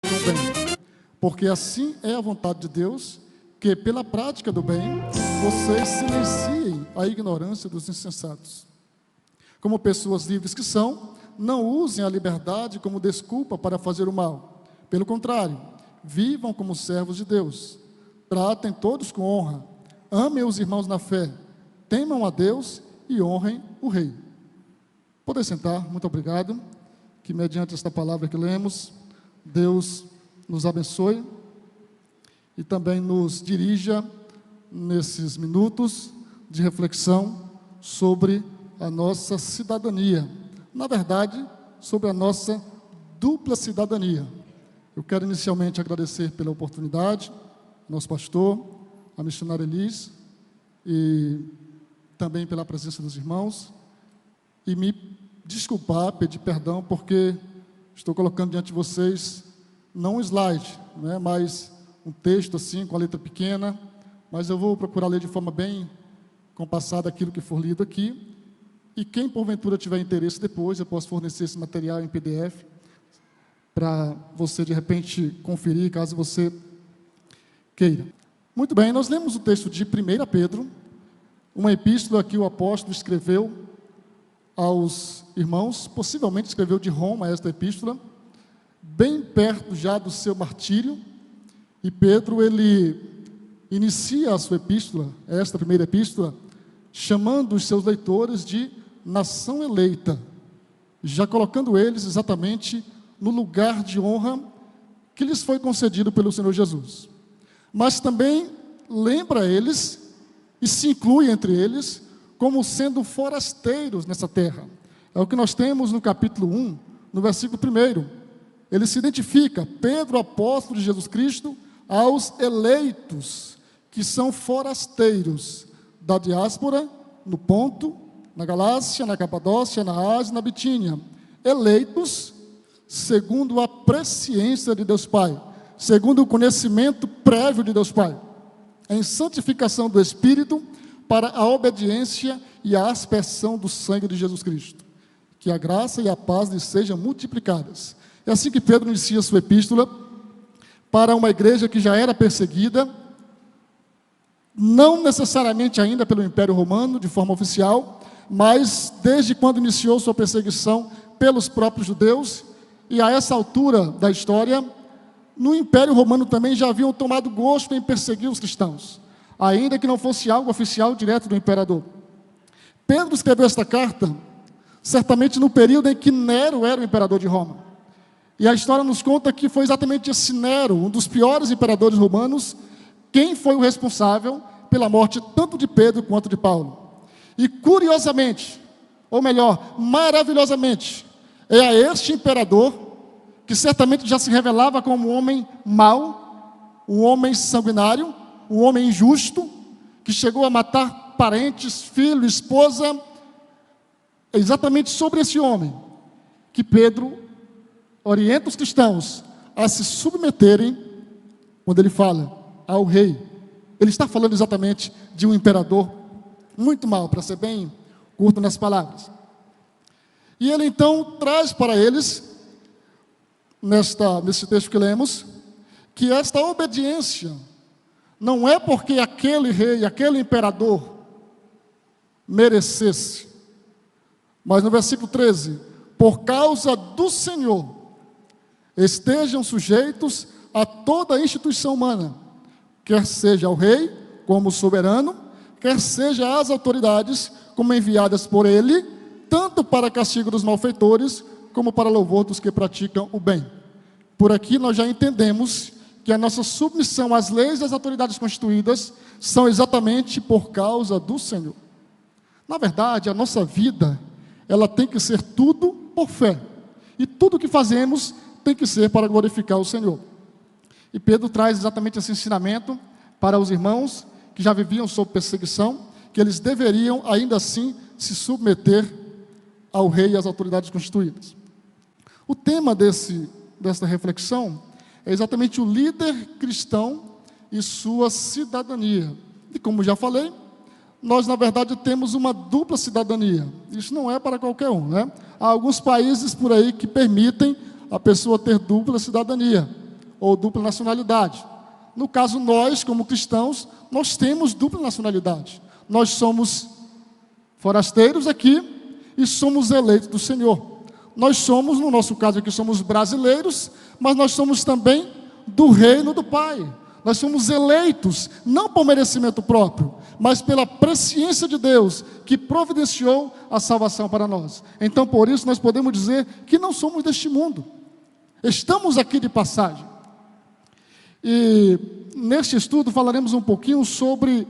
o bem, porque assim é a vontade de Deus, que pela prática do bem, vocês silenciem a ignorância dos insensatos. Como pessoas livres que são, não usem a liberdade como desculpa para fazer o mal. Pelo contrário, vivam como servos de Deus. Tratem todos com honra. Amem os irmãos na fé. Temam a Deus e honrem o Rei. Podem sentar, muito obrigado. Que mediante esta palavra que lemos, Deus nos abençoe e também nos dirija nesses minutos de reflexão sobre a nossa cidadania. Na verdade, sobre a nossa dupla cidadania. Eu quero inicialmente agradecer pela oportunidade, nosso pastor, a missionária Elis, e também pela presença dos irmãos, e me desculpar, pedir perdão, porque estou colocando diante de vocês, não um slide, né, mas um texto assim, com a letra pequena, mas eu vou procurar ler de forma bem compassada aquilo que for lido aqui, e quem porventura tiver interesse depois, eu posso fornecer esse material em PDF, para você de repente conferir, caso você queira. Muito bem, nós lemos o texto de 1 Pedro, uma epístola que o apóstolo escreveu aos irmãos, possivelmente escreveu de Roma esta epístola, bem perto já do seu martírio, e Pedro, ele inicia a sua epístola, esta primeira epístola, chamando os seus leitores de nação eleita, já colocando eles exatamente no lugar de honra que lhes foi concedido pelo Senhor Jesus. Mas também lembra eles, e se inclui entre eles, como sendo forasteiros nessa terra. É o que nós temos no capítulo 1, no versículo 1. Ele se identifica, Pedro, apóstolo de Jesus Cristo, aos eleitos, que são forasteiros da diáspora, no Ponto, na Galácia, na Capadócia, na Ásia, na Bitínia. Eleitos segundo a presciência de Deus Pai, segundo o conhecimento prévio de Deus Pai, em santificação do Espírito, para a obediência e a aspersão do sangue de Jesus Cristo. Que a graça e a paz lhes sejam multiplicadas. É assim que Pedro inicia sua epístola para uma igreja que já era perseguida, não necessariamente ainda pelo Império Romano, de forma oficial, mas desde quando iniciou sua perseguição pelos próprios judeus, e a essa altura da história, no Império Romano também já haviam tomado gosto em perseguir os cristãos, ainda que não fosse algo oficial direto do imperador. Pedro escreveu esta carta, certamente no período em que Nero era o imperador de Roma. E a história nos conta que foi exatamente esse Nero, um dos piores imperadores romanos, quem foi o responsável pela morte tanto de Pedro quanto de Paulo. E curiosamente, ou melhor, maravilhosamente, é a este imperador, que certamente já se revelava como um homem mau, um homem sanguinário, um homem injusto, que chegou a matar parentes, filho, esposa. É exatamente sobre esse homem que Pedro orienta os cristãos a se submeterem, quando ele fala ao rei. Ele está falando exatamente de um imperador muito mau, para ser bem curto nas palavras. E ele então traz para eles, nesse texto que lemos, que esta obediência não é porque aquele rei, aquele imperador merecesse, mas no versículo 13, por causa do Senhor, estejam sujeitos a toda a instituição humana, quer seja o rei como soberano, quer seja as autoridades como enviadas por ele, tanto para castigo dos malfeitores, como para louvor dos que praticam o bem. Por aqui nós já entendemos que a nossa submissão às leis e às autoridades constituídas são exatamente por causa do Senhor. Na verdade, a nossa vida, ela tem que ser tudo por fé. E tudo que fazemos tem que ser para glorificar o Senhor. E Pedro traz exatamente esse ensinamento para os irmãos que já viviam sob perseguição, que eles deveriam ainda assim se submeter ao rei e às autoridades constituídas. O tema desta reflexão é exatamente o líder cristão e sua cidadania. E como já falei, nós na verdade temos uma dupla cidadania. Isso não é para qualquer um, né? Há alguns países por aí que permitem a pessoa ter dupla cidadania. ou dupla nacionalidade. No caso, nós, como cristãos, nós temos dupla nacionalidade. Nós somos forasteiros aqui e somos eleitos do Senhor. Nós somos, no nosso caso aqui, somos brasileiros, mas nós somos também do reino do Pai. Nós somos eleitos, não por merecimento próprio, mas pela presciência de Deus, que providenciou a salvação para nós. Então, por isso, nós podemos dizer que não somos deste mundo. Estamos aqui de passagem. E neste estudo falaremos um pouquinho sobre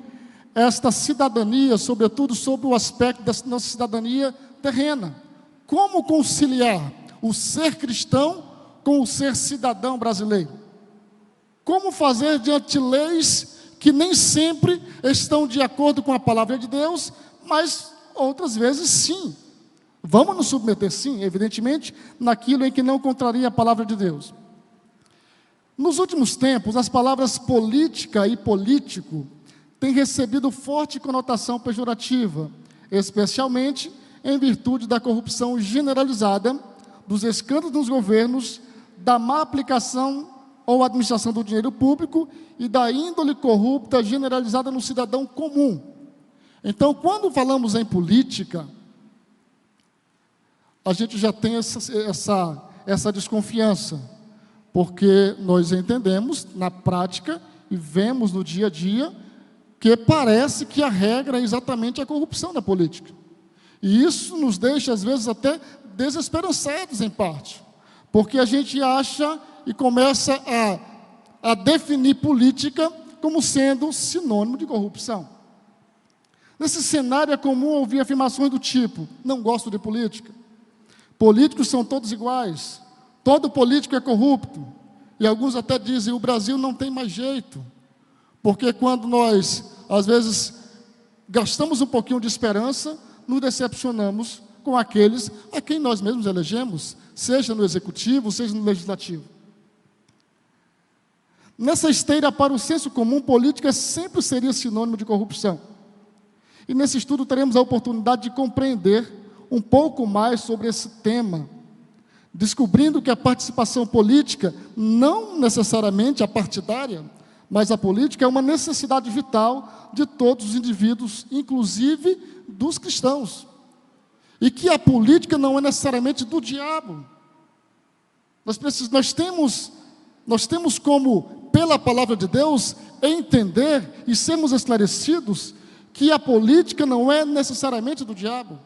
esta cidadania, sobretudo sobre o aspecto da nossa cidadania terrena. Como conciliar o ser cristão com o ser cidadão brasileiro? Como fazer diante de leis que nem sempre estão de acordo com a palavra de Deus, mas outras vezes sim. Vamos nos submeter sim, evidentemente, naquilo em que não contraria a palavra de Deus. Nos últimos tempos, as palavras política e político têm recebido forte conotação pejorativa, especialmente em virtude da corrupção generalizada, dos escândalos nos governos, da má aplicação ou administração do dinheiro público e da índole corrupta generalizada no cidadão comum. Então, quando falamos em política, a gente já tem essa desconfiança, porque nós entendemos na prática e vemos no dia a dia que parece que a regra é exatamente a corrupção da política. E isso nos deixa, às vezes, até desesperançados em parte, porque a gente acha e começa a definir política como sendo sinônimo de corrupção. Nesse cenário é comum ouvir afirmações do tipo: não gosto de política, políticos são todos iguais, todo político é corrupto, e alguns até dizem: o Brasil não tem mais jeito, porque quando nós, às vezes, gastamos um pouquinho de esperança, nos decepcionamos com aqueles a quem nós mesmos elegemos, seja no executivo, seja no legislativo. Nessa esteira, para o senso comum, política sempre seria sinônimo de corrupção. E nesse estudo teremos a oportunidade de compreender um pouco mais sobre esse tema, descobrindo que a participação política, não necessariamente a partidária, mas a política é uma necessidade vital de todos os indivíduos, inclusive dos cristãos. E que a política não é necessariamente do diabo. Nós temos como, pela palavra de Deus, entender e sermos esclarecidos que a política não é necessariamente do diabo,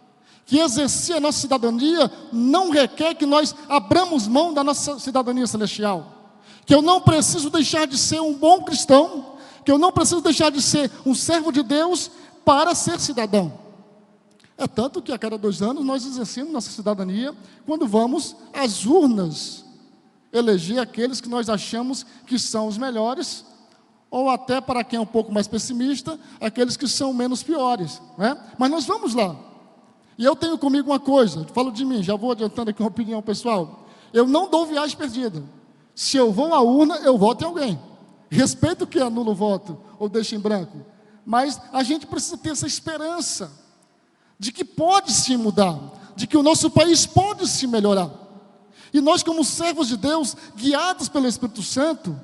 que exercer a nossa cidadania não requer que nós abramos mão da nossa cidadania celestial, que eu não preciso deixar de ser um bom cristão, que eu não preciso deixar de ser um servo de Deus para ser cidadão. É tanto que a cada 2 anos nós exercemos nossa cidadania quando vamos às urnas eleger aqueles que nós achamos que são os melhores, ou até, para quem é um pouco mais pessimista, aqueles que são menos piores, né? Mas nós vamos lá. E eu tenho comigo uma coisa, falo de mim, já vou adiantando aqui uma opinião pessoal. Eu não dou viagem perdida. Se eu vou à urna, eu voto em alguém. Respeito que anula o voto ou deixa em branco. Mas a gente precisa ter essa esperança de que pode se mudar, de que o nosso país pode se melhorar. E nós, como servos de Deus, guiados pelo Espírito Santo,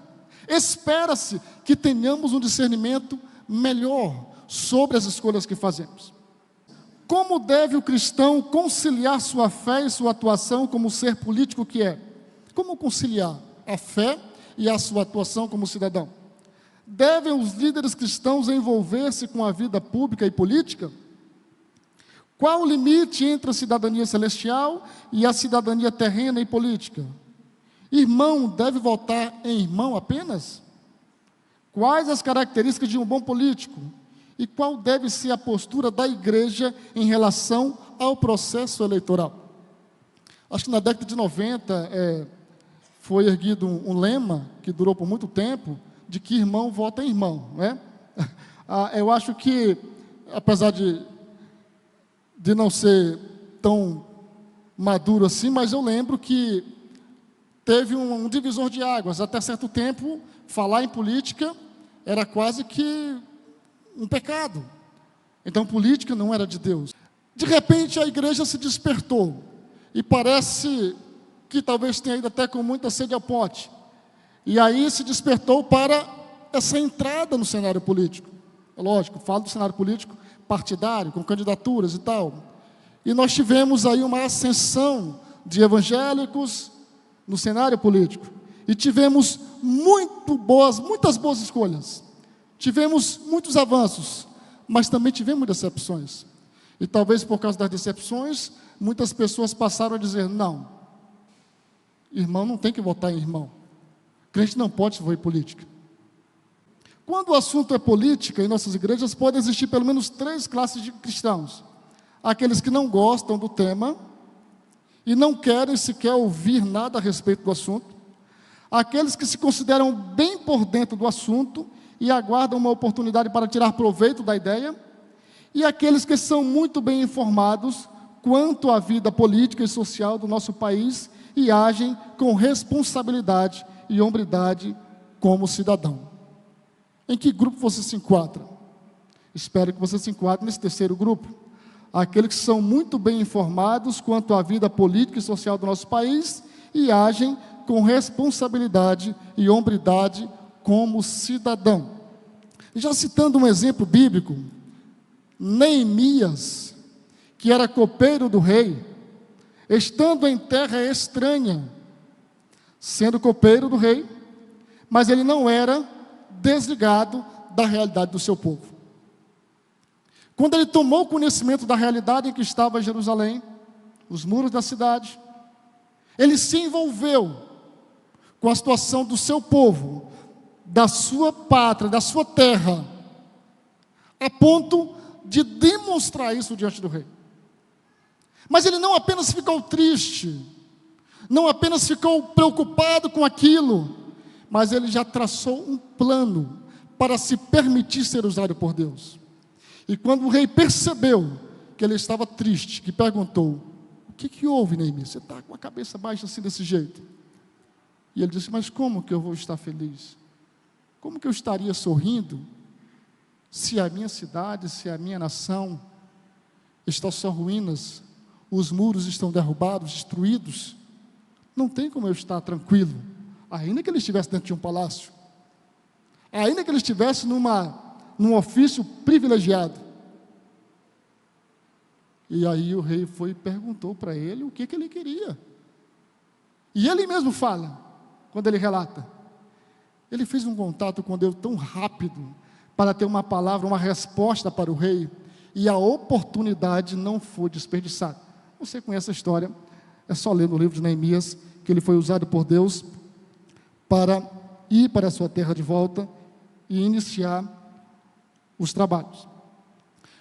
espera-se que tenhamos um discernimento melhor sobre as escolhas que fazemos. Como deve o cristão conciliar sua fé e sua atuação como ser político que é? Como conciliar a fé e a sua atuação como cidadão? Devem os líderes cristãos envolver-se com a vida pública e política? Qual o limite entre a cidadania celestial e a cidadania terrena e política? Irmão deve votar em irmão apenas? Quais as características de um bom político? E qual deve ser a postura da igreja em relação ao processo eleitoral? Acho que na década de 90 foi erguido um lema que durou por muito tempo, de que irmão vota em irmão, né? Eu acho que, apesar de não ser tão maduro assim, mas eu lembro que teve um divisor de águas. Até certo tempo, falar em política era quase que um pecado. Então, política não era de Deus. De repente, a igreja se despertou, e parece que talvez tenha ido até com muita sede ao pote, E aí se despertou para essa entrada no cenário político. É lógico, falo do cenário político partidário, com candidaturas e tal. E nós tivemos aí uma ascensão de evangélicos no cenário político. E tivemos muitas boas escolhas. Tivemos muitos avanços, mas também tivemos decepções. E talvez por causa das decepções, muitas pessoas passaram a dizer: não, irmão não tem que votar em irmão. Crente não pode se envolver em política. Quando o assunto é política, em nossas igrejas pode existir pelo menos 3 classes de cristãos: aqueles que não gostam do tema e não querem sequer ouvir nada a respeito do assunto, aqueles que se consideram bem por dentro do assunto e aguardam uma oportunidade para tirar proveito da ideia, e aqueles que são muito bem informados quanto à vida política e social do nosso país e agem com responsabilidade e hombridade como cidadão. Em que grupo você se enquadra? Espero que você se enquadre nesse terceiro grupo. Aqueles que são muito bem informados quanto à vida política e social do nosso país e agem com responsabilidade e hombridade como cidadão. Já citando um exemplo bíblico, Neemias, que era copeiro do rei, estando em terra estranha, sendo copeiro do rei, mas ele não era desligado da realidade do seu povo. Quando ele tomou conhecimento da realidade em que estava Jerusalém, os muros da cidade, ele se envolveu com a situação do seu povo, da sua pátria, da sua terra, a ponto de demonstrar isso diante do rei. Mas ele não apenas ficou triste, não apenas ficou preocupado com aquilo, mas ele já traçou um plano para se permitir ser usado por Deus. E quando o rei percebeu que ele estava triste, que perguntou: o que houve, Neemias? Você está com a cabeça baixa assim desse jeito? E ele disse: mas como que eu vou estar feliz? Como que eu estaria sorrindo se a minha cidade, se a minha nação está só ruínas, os muros estão derrubados, destruídos? Não tem como eu estar tranquilo, ainda que ele estivesse dentro de um palácio, ainda que ele estivesse num ofício privilegiado. E aí o rei foi e perguntou para ele o que ele queria. E ele mesmo fala, quando ele relata, ele fez um contato com Deus tão rápido, para ter uma palavra, uma resposta para o rei, e a oportunidade não foi desperdiçada. Você conhece a história, é só ler no livro de Neemias, que ele foi usado por Deus para ir para a sua terra de volta e iniciar os trabalhos.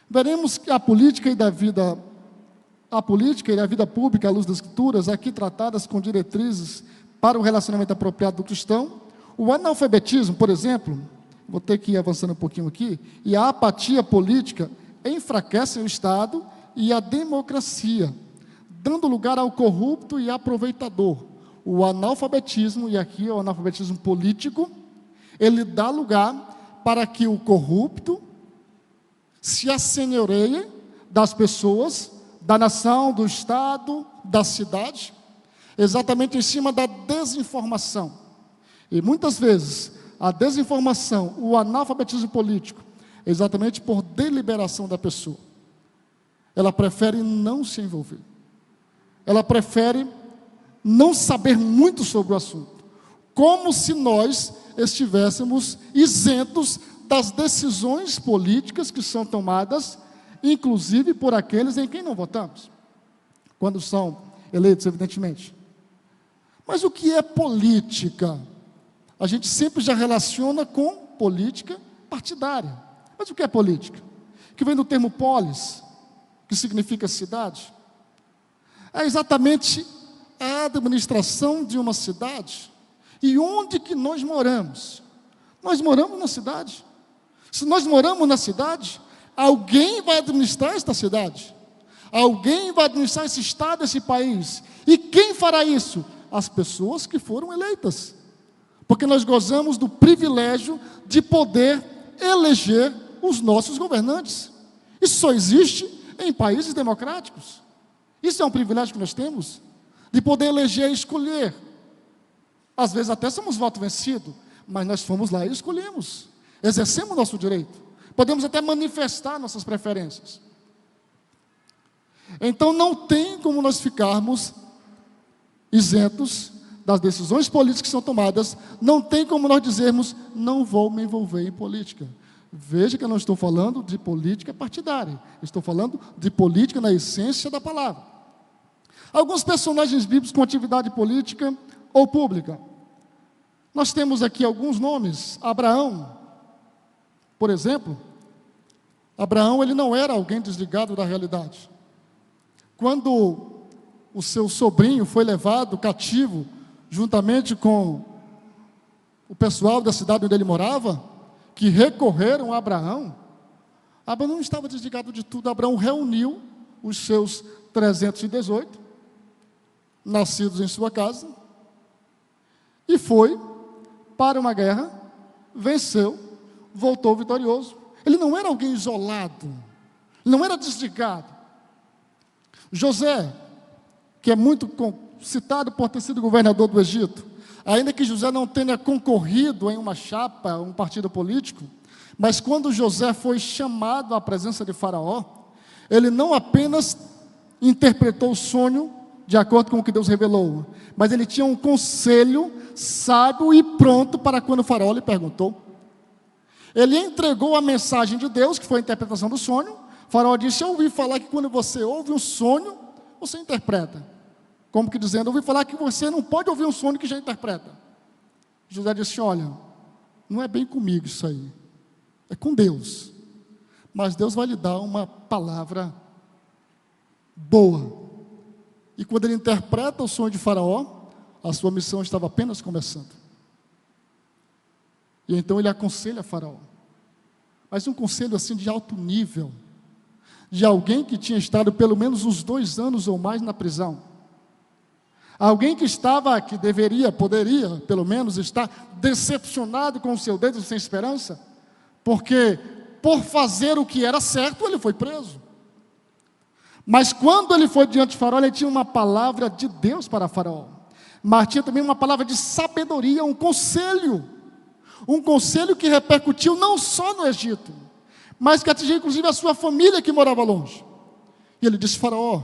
Veremos que a política e a vida pública à luz das Escrituras, aqui tratadas com diretrizes para o relacionamento apropriado do cristão. O analfabetismo, por exemplo, vou ter que ir avançando um pouquinho aqui, e a apatia política enfraquecem o Estado e a democracia, dando lugar ao corrupto e aproveitador. O analfabetismo, e aqui é o analfabetismo político, ele dá lugar para que o corrupto se assenhoreie das pessoas, da nação, do Estado, da cidade, exatamente em cima da desinformação. E muitas vezes, a desinformação, o analfabetismo político, é exatamente por deliberação da pessoa. Ela prefere não se envolver. Ela prefere não saber muito sobre o assunto. Como se nós estivéssemos isentos das decisões políticas que são tomadas, inclusive por aqueles em quem não votamos, quando são eleitos, evidentemente. Mas o que é política? A gente sempre já relaciona com política partidária. Mas o que é política? Que vem do termo polis, que significa cidade. É exatamente a administração de uma cidade. E onde que nós moramos? Nós moramos na cidade. Se nós moramos na cidade, alguém vai administrar esta cidade. Alguém vai administrar esse estado, esse país. E quem fará isso? As pessoas que foram eleitas. Porque nós gozamos do privilégio de poder eleger os nossos governantes. Isso só existe em países democráticos. Isso é um privilégio que nós temos, de poder eleger e escolher. Às vezes até somos voto vencido, mas nós fomos lá e escolhemos, exercemos nosso direito, podemos até manifestar nossas preferências. Então não tem como nós ficarmos isentos das decisões políticas que são tomadas, não tem como nós dizermos, não vou me envolver em política. Veja que eu não estou falando de política partidária, estou falando de política na essência da palavra. Alguns personagens bíblicos com atividade política ou pública. Nós temos aqui alguns nomes. Abraão, por exemplo. Abraão, ele não era alguém desligado da realidade. Quando o seu sobrinho foi levado cativo, juntamente com o pessoal da cidade onde ele morava, que recorreram a Abraão, Abraão não estava desligado de tudo. Abraão reuniu os seus 318, nascidos em sua casa, e foi para uma guerra, venceu, voltou vitorioso. Ele não era alguém isolado, ele não era desligado. José, que é muito citado por ter sido governador do Egito, ainda que José não tenha concorrido em uma chapa, um partido político, mas quando José foi chamado à presença de Faraó, ele não apenas interpretou o sonho de acordo com o que Deus revelou, mas ele tinha um conselho sábio e pronto para quando o Faraó lhe perguntou. Ele entregou a mensagem de Deus, que foi a interpretação do sonho. O Faraó disse: eu ouvi falar que quando você ouve um sonho, você interpreta. Como que dizendo, eu ouvi falar que você não pode ouvir um sonho que já interpreta. José disse: olha, não é bem comigo isso aí, é com Deus. Mas Deus vai lhe dar uma palavra boa. E quando ele interpreta o sonho de Faraó, a sua missão estava apenas começando. E então ele aconselha Faraó. Mas um conselho assim de alto nível, de alguém que tinha estado pelo menos uns 2 anos ou mais na prisão. Alguém que estava, que deveria, poderia, pelo menos, estar decepcionado com o seu dedo, sem esperança, porque por fazer o que era certo, ele foi preso. Mas quando ele foi diante de Faraó, ele tinha uma palavra de Deus para Faraó, mas tinha também uma palavra de sabedoria, um conselho que repercutiu não só no Egito, mas que atingiu inclusive a sua família que morava longe. E ele disse: Faraó,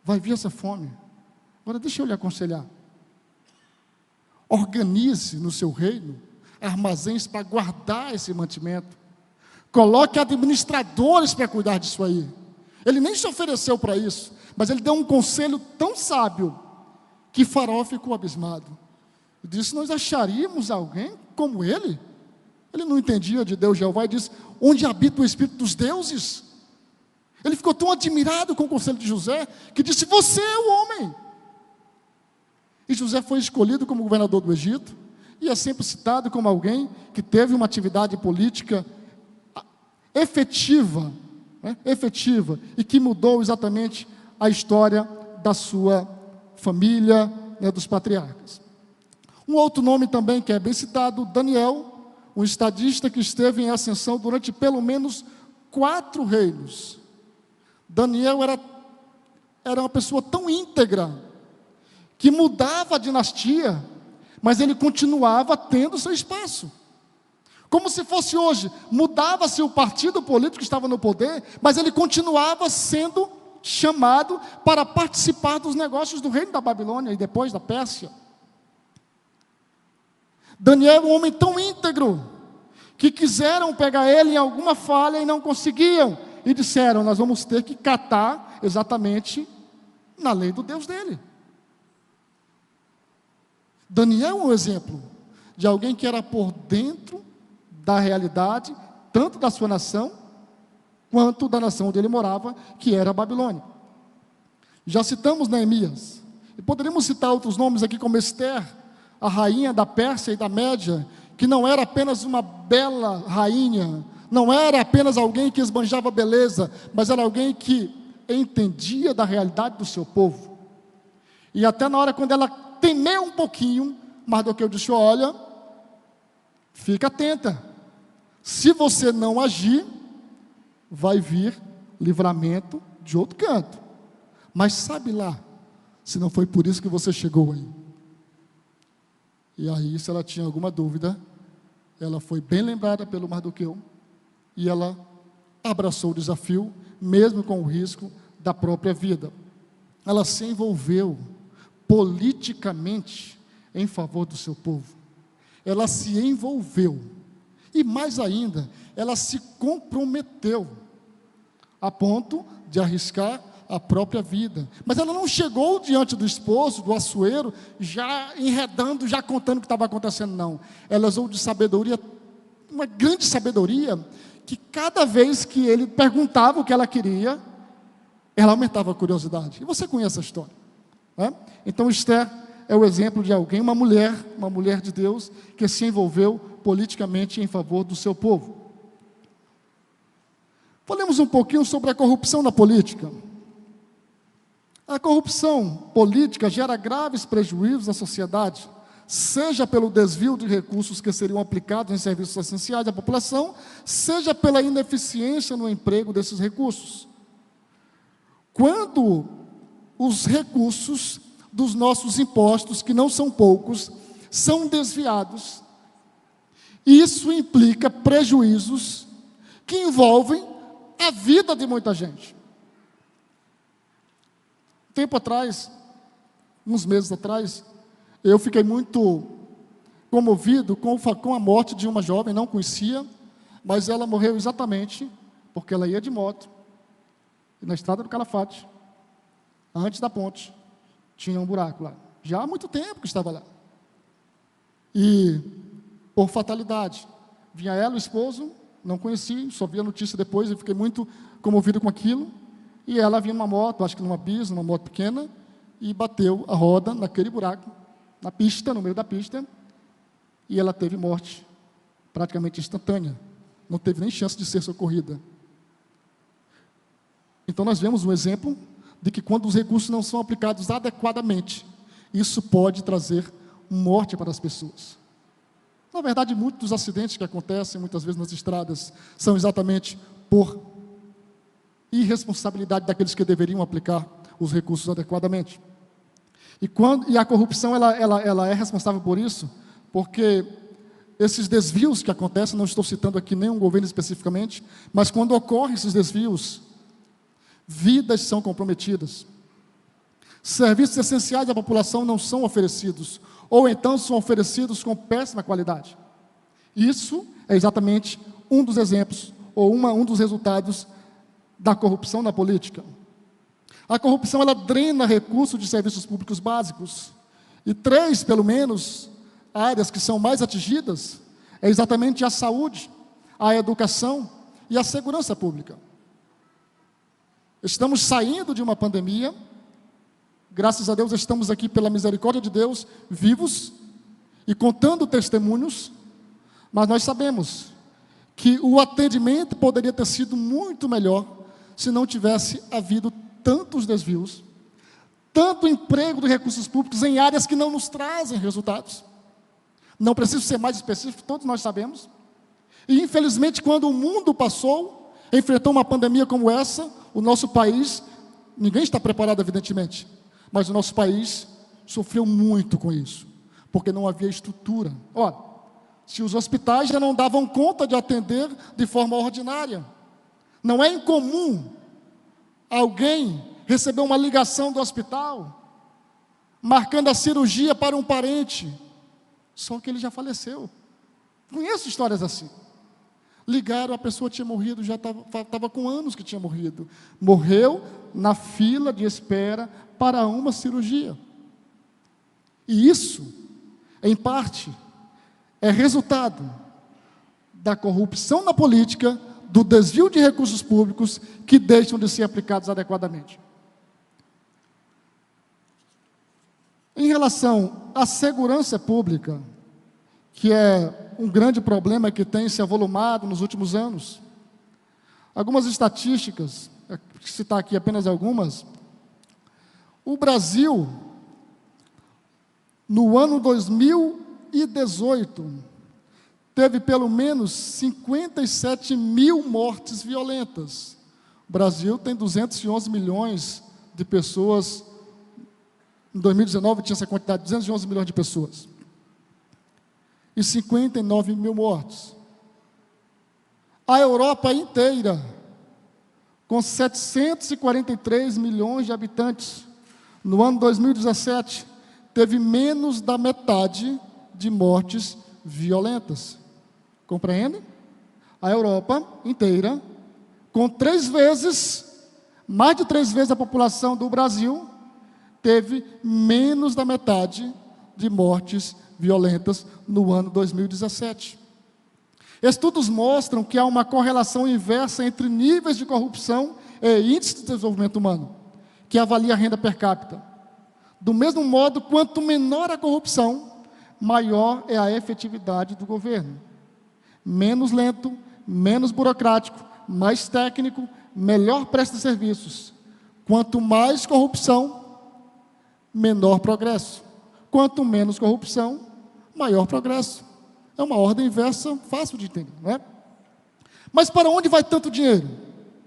vai vir essa fome, agora deixa eu lhe aconselhar, organize no seu reino armazéns para guardar esse mantimento, coloque administradores para cuidar disso aí. Ele nem se ofereceu para isso, mas ele deu um conselho tão sábio, que Faraó ficou abismado. Ele disse: nós acharíamos alguém como ele? Ele não entendia de Deus Jeová e disse: onde habita o Espírito dos deuses? Ele ficou tão admirado com o conselho de José, que disse: você é o homem. E José foi escolhido como governador do Egito, e é sempre citado como alguém que teve uma atividade política efetiva, e que mudou exatamente a história da sua família, dos patriarcas. Um outro nome também que é bem citado, Daniel, um estadista que esteve em ascensão durante pelo menos 4 reinos. Daniel era uma pessoa tão íntegra, que mudava a dinastia, mas ele continuava tendo seu espaço. Como se fosse hoje, mudava-se o partido político que estava no poder, mas ele continuava sendo chamado para participar dos negócios do reino da Babilônia e depois da Pérsia. Daniel é um homem tão íntegro, que quiseram pegar ele em alguma falha e não conseguiam, e disseram: nós vamos ter que catar exatamente na lei do Deus dele. Daniel é um exemplo de alguém que era por dentro da realidade, tanto da sua nação, quanto da nação onde ele morava, que era a Babilônia. Já citamos Neemias, e poderíamos citar outros nomes aqui, como Ester, a rainha da Pérsia e da Média, que não era apenas uma bela rainha, não era apenas alguém que esbanjava beleza, mas era alguém que entendia da realidade do seu povo. E até na hora quando ela temeu um pouquinho, Mardoqueu disse: olha, fica atenta, se você não agir, vai vir livramento de outro canto, mas sabe lá, se não foi por isso que você chegou aí. E aí, se ela tinha alguma dúvida, ela foi bem lembrada pelo Mardoqueu, e ela abraçou o desafio, mesmo com o risco da própria vida. Ela se envolveu politicamente em favor do seu povo. Ela se envolveu, e mais ainda, ela se comprometeu, a ponto de arriscar a própria vida. Mas ela não chegou diante do esposo, do Assuero, já enredando, já contando o que estava acontecendo, não. Ela usou de sabedoria, uma grande sabedoria, que cada vez que ele perguntava o que ela queria, ela aumentava a curiosidade. E você conhece a história, né? Então Esther é o exemplo de alguém, uma mulher de Deus, que se envolveu politicamente em favor do seu povo. Falemos um pouquinho sobre a corrupção na política. A corrupção política gera graves prejuízos à sociedade, seja pelo desvio de recursos que seriam aplicados em serviços essenciais à população, seja pela ineficiência no emprego desses recursos. Quando os recursos dos nossos impostos, que não são poucos, são desviados, isso implica prejuízos que envolvem a vida de muita gente. Tempo atrás, uns meses atrás, eu fiquei muito comovido com a morte de uma jovem, não conhecia, mas ela morreu exatamente porque ela ia de moto, e na estrada do Calafate, antes da ponte, tinha um buraco lá. Já há muito tempo que estava lá. E, por fatalidade, vinha ela, o esposo, não conheci, só vi a notícia depois, e fiquei muito comovido com aquilo. E ela vinha numa moto, acho que numa bis, numa moto pequena, e bateu a roda naquele buraco, na pista, no meio da pista, e ela teve morte praticamente instantânea. Não teve nem chance de ser socorrida. Então nós vemos um exemplo de que quando os recursos não são aplicados adequadamente, isso pode trazer morte para as pessoas. Na verdade, muitos dos acidentes que acontecem muitas vezes nas estradas são exatamente por irresponsabilidade daqueles que deveriam aplicar os recursos adequadamente. E a corrupção ela é responsável por isso, porque esses desvios que acontecem, não estou citando aqui nenhum governo especificamente, mas quando ocorrem esses desvios, vidas são comprometidas. Serviços essenciais à população não são oferecidos, ou então são oferecidos com péssima qualidade. Isso é exatamente um dos exemplos, ou um dos resultados da corrupção na política. A corrupção, ela drena recursos de serviços públicos básicos. E 3, pelo menos, áreas que são mais atingidas, é exatamente a saúde, a educação e a segurança pública. Estamos saindo de uma pandemia, graças a Deus estamos aqui pela misericórdia de Deus, vivos e contando testemunhos, mas nós sabemos que o atendimento poderia ter sido muito melhor se não tivesse havido tantos desvios, tanto emprego de recursos públicos em áreas que não nos trazem resultados. Não preciso ser mais específico, todos nós sabemos. E infelizmente, quando o mundo passou, enfrentou uma pandemia como essa, o nosso país, ninguém está preparado evidentemente, mas o nosso país sofreu muito com isso, porque não havia estrutura. Olha, se os hospitais já não davam conta de atender de forma ordinária, não é incomum alguém receber uma ligação do hospital, marcando a cirurgia para um parente, só que ele já faleceu. Conheço histórias assim. Ligaram, a pessoa tinha morrido, já estava com anos que tinha morrido. Morreu na fila de espera para uma cirurgia. E isso, em parte, é resultado da corrupção na política, do desvio de recursos públicos que deixam de ser aplicados adequadamente. Em relação à segurança pública, que é um grande problema que tem se avolumado nos últimos anos, algumas estatísticas, vou citar aqui apenas algumas. O Brasil, no ano 2018, teve pelo menos 57 mil mortes violentas. O Brasil tem 211 milhões de pessoas. Em 2019 tinha essa quantidade, 211 milhões de pessoas. e 59 mil mortos. A Europa inteira, com 743 milhões de habitantes, no ano 2017, teve menos da metade de mortes violentas. Compreende? A Europa inteira, com mais de 3 vezes a população do Brasil, teve menos da metade de mortes violentas no ano 2017. Estudos mostram que há uma correlação inversa entre níveis de corrupção e índice de desenvolvimento humano, que avalia a renda per capita. Do mesmo modo, quanto menor a corrupção, maior é a efetividade do governo. Menos lento, menos burocrático, mais técnico, melhor presta serviços. Quanto mais corrupção, menor progresso. Quanto menos corrupção, maior progresso. É uma ordem inversa, fácil de entender, não é? Mas para onde vai tanto dinheiro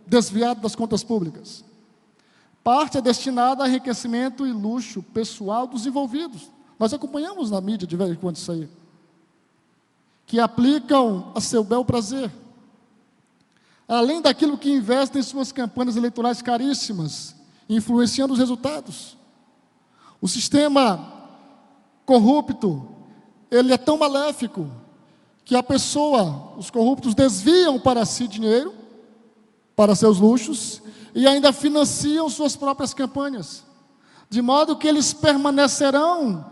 desviado das contas públicas? Parte é destinada a enriquecimento e luxo pessoal dos envolvidos. Nós acompanhamos na mídia de vez em quando isso aí. Que aplicam a seu bel prazer. Além daquilo que investem em suas campanhas eleitorais caríssimas, influenciando os resultados. O sistema corrupto, ele é tão maléfico que os corruptos desviam para si dinheiro, para seus luxos, e ainda financiam suas próprias campanhas, de modo que eles permanecerão,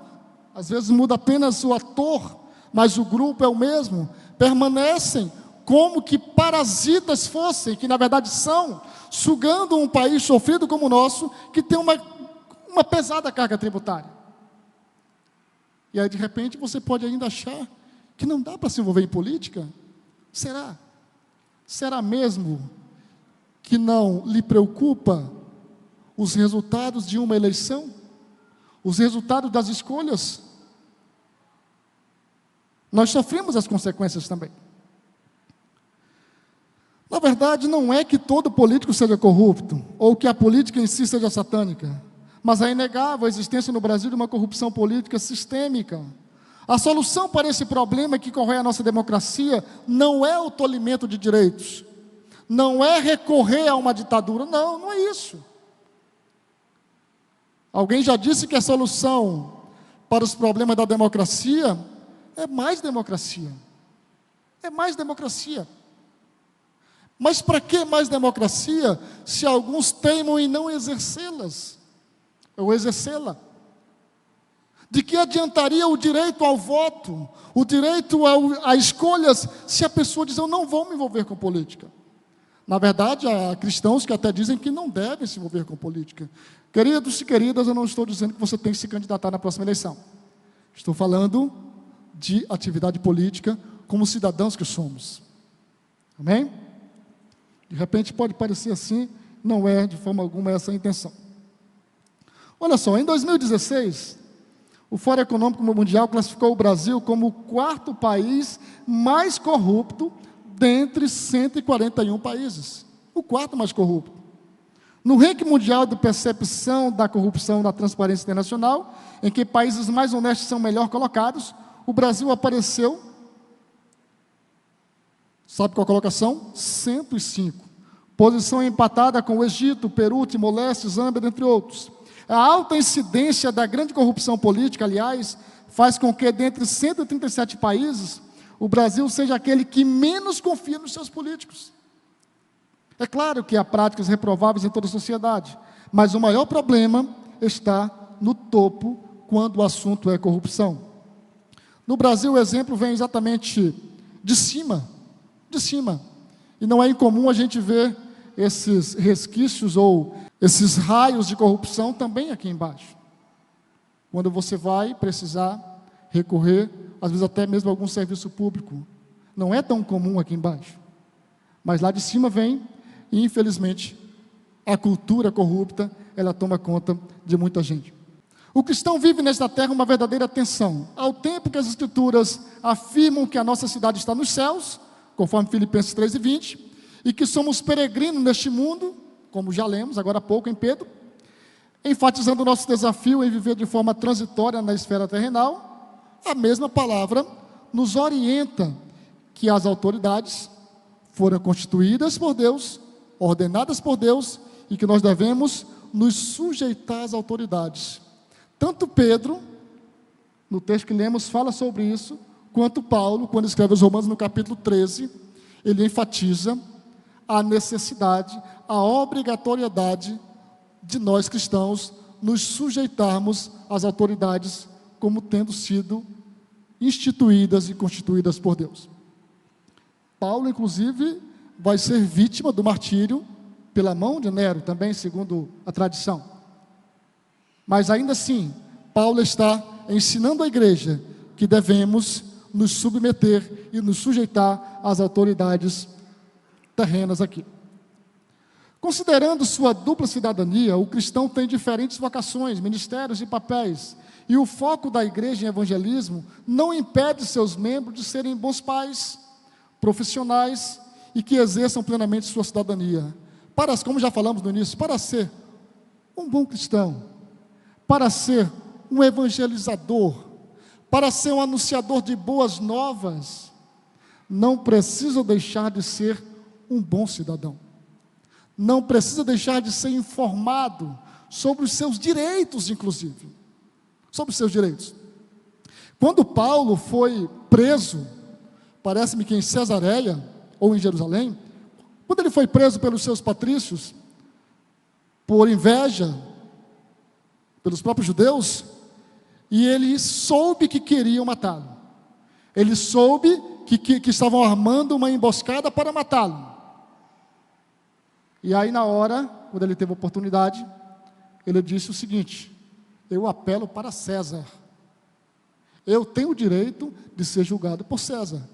às vezes muda apenas o ator, mas o grupo é o mesmo, permanecem como que parasitas fossem, que na verdade são, sugando um país sofrido como o nosso, que tem uma pesada carga tributária. E aí de repente você pode ainda achar que não dá para se envolver em política? Será? Será mesmo que não lhe preocupa os resultados de uma eleição? Os resultados das escolhas? Nós sofremos as consequências também. Na verdade, não é que todo político seja corrupto, ou que a política em si seja satânica, mas é inegável a existência no Brasil de uma corrupção política sistêmica. A solução para esse problema que corrói a nossa democracia não é o tolimento de direitos, não é recorrer a uma ditadura, não é isso. Alguém já disse que a solução para os problemas da democracia é mais democracia. É mais democracia. Mas para que mais democracia se alguns teimam em não exercê-las? Ou exercê-la? De que adiantaria o direito ao voto, o direito a escolhas, se a pessoa diz, eu não vou me envolver com política? Na verdade, há cristãos que até dizem que não devem se envolver com política. Queridos e queridas, eu não estou dizendo que você tem que se candidatar na próxima eleição. Estou falando de atividade política como cidadãos que somos. Amém? De repente pode parecer assim, não é de forma alguma essa a intenção. Olha só, em 2016, o Fórum Econômico Mundial classificou o Brasil como o 4º país mais corrupto dentre 141 países. O 4º mais corrupto. No ranking mundial de percepção da corrupção da Transparência Internacional, em que países mais honestos são melhor colocados, o Brasil apareceu, sabe qual a colocação? 105. Posição empatada com o Egito, Peru, Timor-Leste, Zâmbia, entre outros. A alta incidência da grande corrupção política, aliás, faz com que, dentre 137 países, o Brasil seja aquele que menos confia nos seus políticos. É claro que há práticas reprováveis em toda a sociedade, mas o maior problema está no topo, quando o assunto é corrupção. No Brasil, o exemplo vem exatamente de cima, e não é incomum a gente ver esses resquícios ou esses raios de corrupção também aqui embaixo. Quando você vai precisar recorrer, às vezes até mesmo a algum serviço público. Não é tão comum aqui embaixo. Mas lá de cima vem, e infelizmente, a cultura corrupta, ela toma conta de muita gente. O cristão vive nesta terra uma verdadeira tensão. Ao tempo que as Escrituras afirmam que a nossa cidade está nos céus, conforme Filipenses 3:20, e que somos peregrinos neste mundo, como já lemos agora há pouco em Pedro, enfatizando o nosso desafio em viver de forma transitória na esfera terrenal, a mesma palavra nos orienta que as autoridades foram constituídas por Deus, ordenadas por Deus, e que nós devemos nos sujeitar às autoridades. Tanto Pedro, no texto que lemos, fala sobre isso, quanto Paulo, quando escreve aos Romanos no capítulo 13, ele enfatiza a necessidade, a obrigatoriedade de nós cristãos nos sujeitarmos às autoridades como tendo sido instituídas e constituídas por Deus. Paulo, inclusive, vai ser vítima do martírio pela mão de Nero, também segundo a tradição. Mas ainda assim, Paulo está ensinando a igreja que devemos nos submeter e nos sujeitar às autoridades terrenas aqui. Considerando sua dupla cidadania, o cristão tem diferentes vocações, ministérios e papéis, e o foco da igreja em evangelismo não impede seus membros de serem bons pais, profissionais e que exerçam plenamente sua cidadania. Como já falamos no início, para ser um bom cristão, para ser um evangelizador, para ser um anunciador de boas novas, não precisa deixar de ser um bom cidadão. Não precisa deixar de ser informado sobre os seus direitos, inclusive. Sobre os seus direitos. Quando Paulo foi preso, parece-me que em Cesareia, ou em Jerusalém, quando ele foi preso pelos seus patrícios, por inveja, pelos próprios judeus, e ele soube que queriam matá-lo. Ele soube que estavam armando uma emboscada para matá-lo. E aí, na hora, quando ele teve a oportunidade, ele disse o seguinte: eu apelo para César. Eu tenho o direito de ser julgado por César.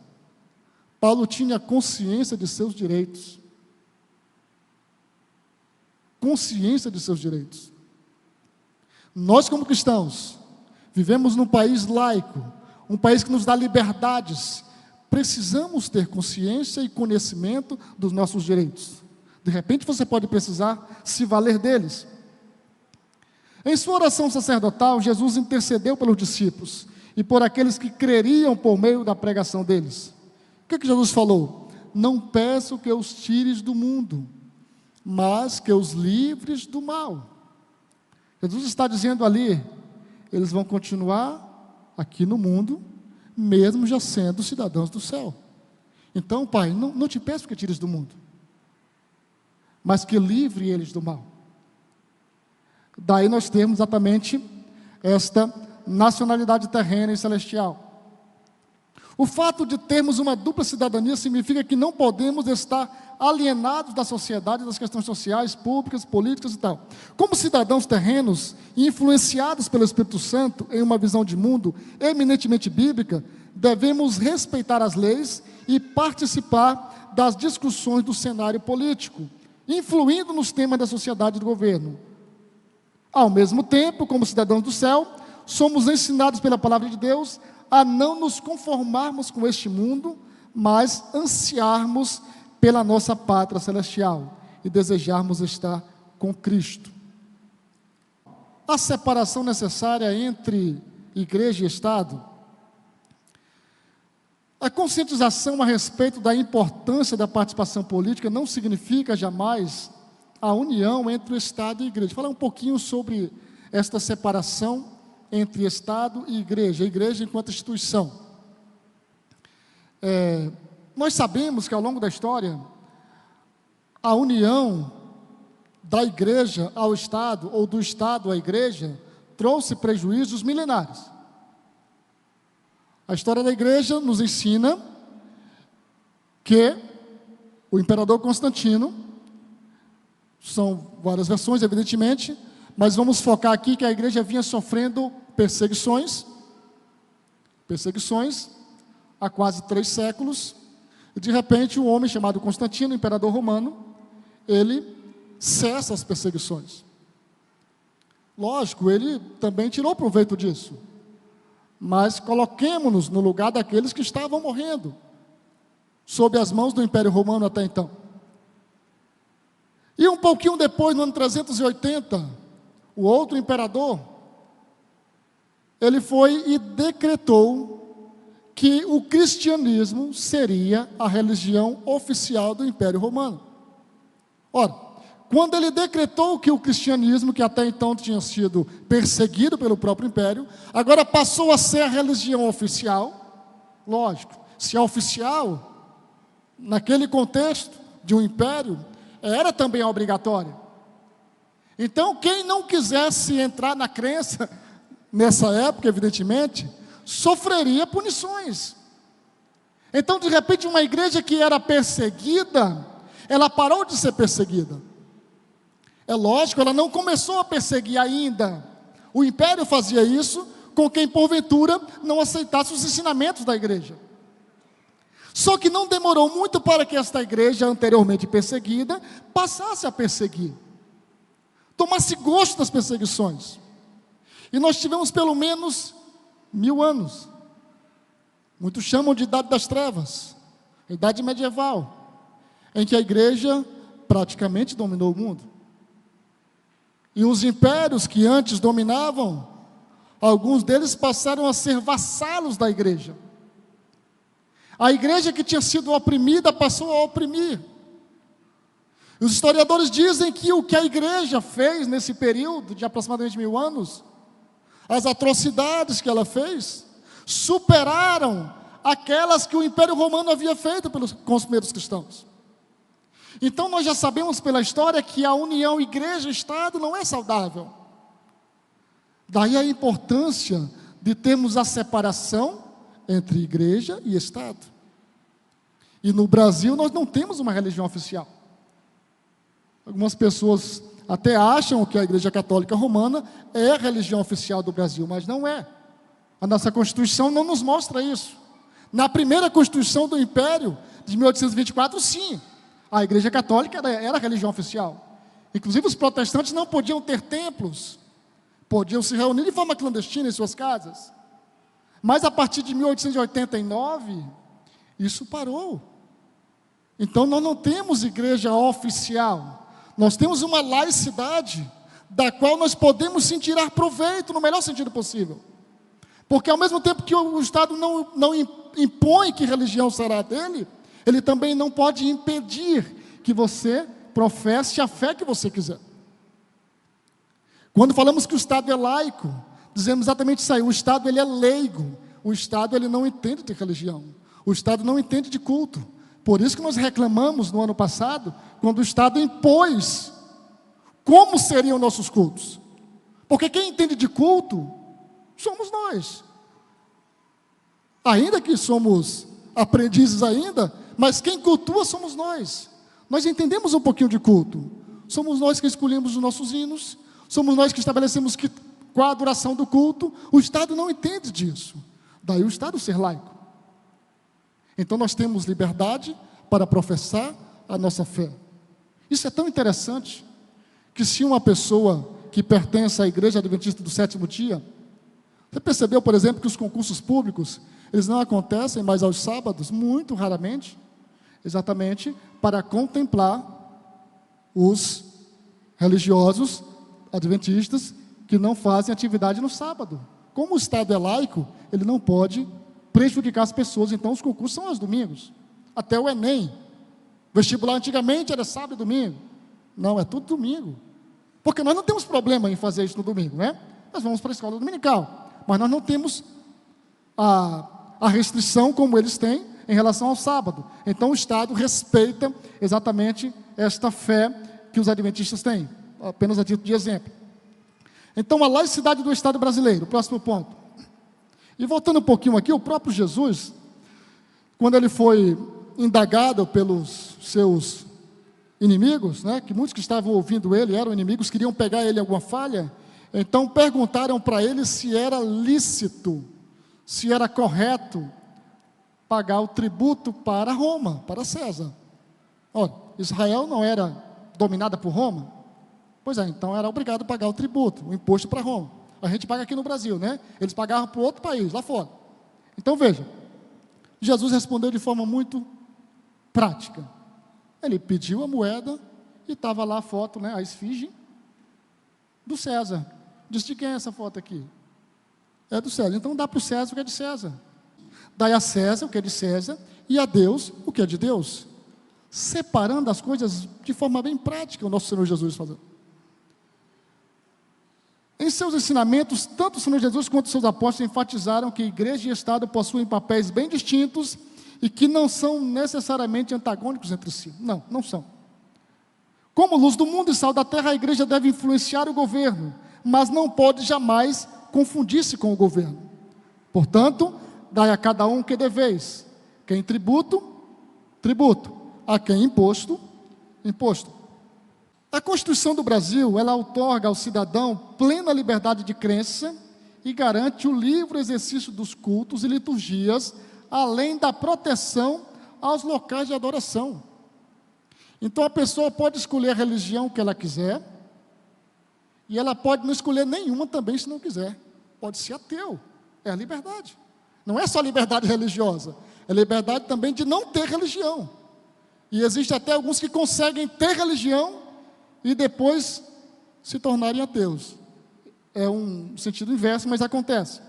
Paulo tinha consciência de seus direitos. Consciência de seus direitos. Nós, como cristãos, vivemos num país laico, um país que nos dá liberdades. Precisamos ter consciência e conhecimento dos nossos direitos. De repente você pode precisar se valer deles. Em sua oração sacerdotal, Jesus intercedeu pelos discípulos e por aqueles que creriam por meio da pregação deles. O que Jesus falou? Não peço que os tires do mundo, mas que os livres do mal. Jesus está dizendo ali, eles vão continuar aqui no mundo, mesmo já sendo cidadãos do céu. Então, Pai, não te peço que tires do mundo, mas que livre eles do mal. Daí nós temos exatamente esta nacionalidade terrena e celestial. O fato de termos uma dupla cidadania significa que não podemos estar alienados da sociedade, das questões sociais, públicas, políticas e tal. Como cidadãos terrenos, influenciados pelo Espírito Santo em uma visão de mundo eminentemente bíblica, devemos respeitar as leis e participar das discussões do cenário político, influindo nos temas da sociedade e do governo. Ao mesmo tempo, como cidadãos do céu, somos ensinados pela palavra de Deus a não nos conformarmos com este mundo, mas ansiarmos pela nossa pátria celestial e desejarmos estar com Cristo. A separação necessária entre igreja e Estado, a conscientização a respeito da importância da participação política não significa jamais a união entre o Estado e a igreja. Vou falar um pouquinho sobre esta separação entre Estado e igreja, a igreja enquanto instituição. Nós sabemos que ao longo da história, a união da igreja ao Estado, ou do Estado à igreja, trouxe prejuízos milenares. A história da igreja nos ensina que o imperador Constantino, são várias versões, evidentemente, mas vamos focar aqui que a igreja vinha sofrendo perseguições há quase 3 séculos, e de repente um homem chamado Constantino, imperador romano, ele cessa as perseguições. Lógico, ele também tirou proveito disso, mas coloquemo-nos no lugar daqueles que estavam morrendo, sob as mãos do Império Romano até então. E um pouquinho depois, no ano 380, o outro imperador, ele foi e decretou que o cristianismo seria a religião oficial do Império Romano. Ora, quando ele decretou que o cristianismo, que até então tinha sido perseguido pelo próprio império, agora passou a ser a religião oficial, lógico, se é oficial, naquele contexto de um império, era também obrigatório. Então, quem não quisesse entrar na crença, nessa época, evidentemente, sofreria punições. Então, de repente, uma igreja que era perseguida, ela parou de ser perseguida. É lógico, ela não começou a perseguir ainda. O império fazia isso com quem, porventura, não aceitasse os ensinamentos da igreja. Só que não demorou muito para que esta igreja, anteriormente perseguida, passasse a perseguir. Tomasse gosto das perseguições. E nós tivemos pelo menos 1000 anos. Muitos chamam de Idade das Trevas, Idade Medieval, em que a igreja praticamente dominou o mundo. E os impérios que antes dominavam, alguns deles passaram a ser vassalos da igreja. A igreja que tinha sido oprimida passou a oprimir. Os historiadores dizem que o que a igreja fez nesse período de aproximadamente 1000 anos, as atrocidades que ela fez, superaram aquelas que o Império Romano havia feito com os primeiros cristãos. Então nós já sabemos pela história que a união igreja-estado não é saudável. Daí a importância de termos a separação entre igreja e Estado. E no Brasil nós não temos uma religião oficial. Algumas pessoas até acham que a Igreja Católica Romana é a religião oficial do Brasil, mas não é. A nossa Constituição não nos mostra isso. Na primeira Constituição do Império, de 1824, sim, a Igreja Católica era a religião oficial. Inclusive os protestantes não podiam ter templos, podiam se reunir de forma clandestina em suas casas. Mas a partir de 1889, isso parou. Então nós não temos igreja oficial. Nós temos uma laicidade, da qual nós podemos sim tirar proveito no melhor sentido possível. Porque ao mesmo tempo que o Estado não impõe que religião será dele, ele também não pode impedir que você professe a fé que você quiser. Quando falamos que o Estado é laico, dizemos exatamente isso aí. O Estado ele é leigo. O Estado ele não entende de religião. O Estado não entende de culto. Por isso que nós reclamamos no ano passado, quando o Estado impôs como seriam nossos cultos. Porque quem entende de culto somos nós. Ainda que somos aprendizes ainda, mas quem cultua somos nós. Nós entendemos um pouquinho de culto. Somos nós que escolhemos os nossos hinos, somos nós que estabelecemos qual a duração do culto. O Estado não entende disso. Daí o Estado ser laico. Então nós temos liberdade para professar a nossa fé. Isso é tão interessante, que se uma pessoa que pertence à Igreja Adventista do Sétimo Dia, você percebeu, por exemplo, que os concursos públicos, eles não acontecem mais aos sábados, muito raramente, exatamente para contemplar os religiosos adventistas que não fazem atividade no sábado. Como o Estado é laico, ele não pode prejudicar as pessoas, então os concursos são aos domingos. Até o Enem. Vestibular antigamente era sábado e domingo. Não, é tudo domingo. Porque nós não temos problema em fazer isso no domingo, né? Nós vamos para a escola dominical. Mas nós não temos a restrição como eles têm em relação ao sábado. Então o Estado respeita exatamente esta fé que os adventistas têm. Apenas a título de exemplo. Então a laicidade do Estado brasileiro, próximo ponto. E voltando um pouquinho aqui, o próprio Jesus, quando ele foi indagado pelos seus inimigos, né, que muitos que estavam ouvindo ele eram inimigos, queriam pegar ele em alguma falha, então perguntaram para ele se era lícito, se era correto pagar o tributo para Roma, para César. Ora, Israel não era dominada por Roma? Pois é, então era obrigado a pagar o tributo, o imposto para Roma. A gente paga aqui no Brasil, né? Eles pagavam para outro país, lá fora. Então veja, Jesus respondeu de forma muito prática. Ele pediu a moeda e estava lá a foto, né, a esfinge do César. Disse: de quem é essa foto aqui? É do César. Então dá para o César o que é de César. Dai a César o que é de César e a Deus o que é de Deus. Separando as coisas de forma bem prática, o nosso Senhor Jesus fazendo. Em seus ensinamentos, tanto o Senhor Jesus quanto os seus apóstolos enfatizaram que igreja e Estado possuem papéis bem distintos e que não são necessariamente antagônicos entre si. Não, não são. Como luz do mundo e sal da terra, a igreja deve influenciar o governo, mas não pode jamais confundir-se com o governo. Portanto, dai a cada um o que deveis. Quem tributo, tributo. A quem imposto, imposto. A Constituição do Brasil, ela outorga ao cidadão plena liberdade de crença e garante o livre exercício dos cultos e liturgias, além da proteção aos locais de adoração. Então a pessoa pode escolher a religião que ela quiser, e ela pode não escolher nenhuma também se não quiser. Pode ser ateu, é a liberdade. Não é só liberdade religiosa, é liberdade também de não ter religião. E existe até alguns que conseguem ter religião e depois se tornarem ateus. É um sentido inverso, mas acontece.